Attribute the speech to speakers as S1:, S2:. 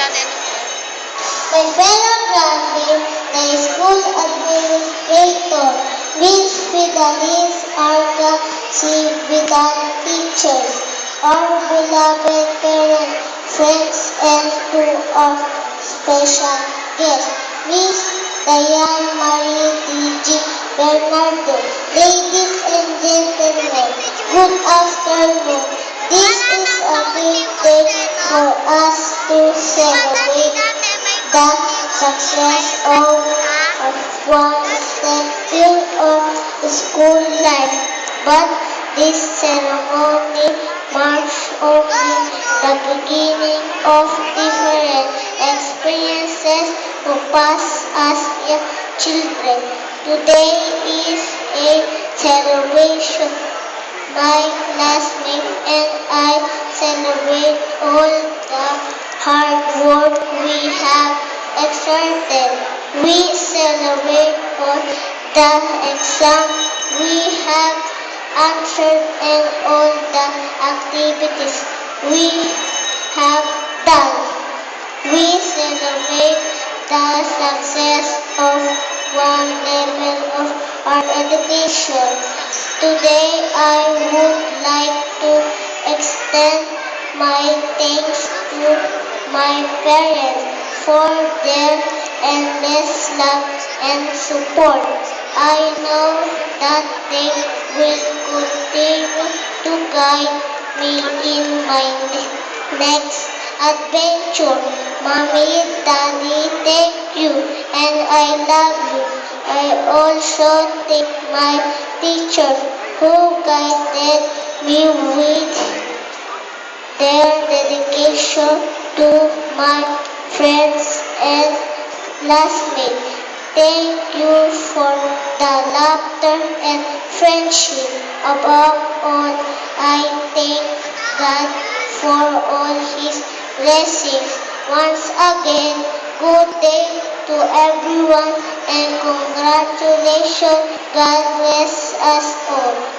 S1: My fellow graduates, the school administrator, Miss Fidelis Arca, Vidal teachers, our beloved parents, friends, and to our special guest, Miss Diane Marie D.G. Bernardo. Ladies and gentlemen, good afternoon. This is a great day for us to celebrate the success of one step of school life. But this ceremony marks only the beginning of different experiences to pass as young children. Today is a celebration. My classmates and I celebrate all the hard work we have exerted. We celebrate all the exam we have answered and all the activities we have done. We celebrate the success of one level of our education. Today I would like to extend my thanks to my parents for their endless love and support. I know that they will continue to guide me in my next adventure. Mommy, Daddy, thank you, and I love you. I also thank my teacher who guided me with their dedication to my friends and classmates. Thank you for the laughter and friendship. Above all, I thank God for all His blessings. Once again, good day to everyone and congratulations. God bless us all.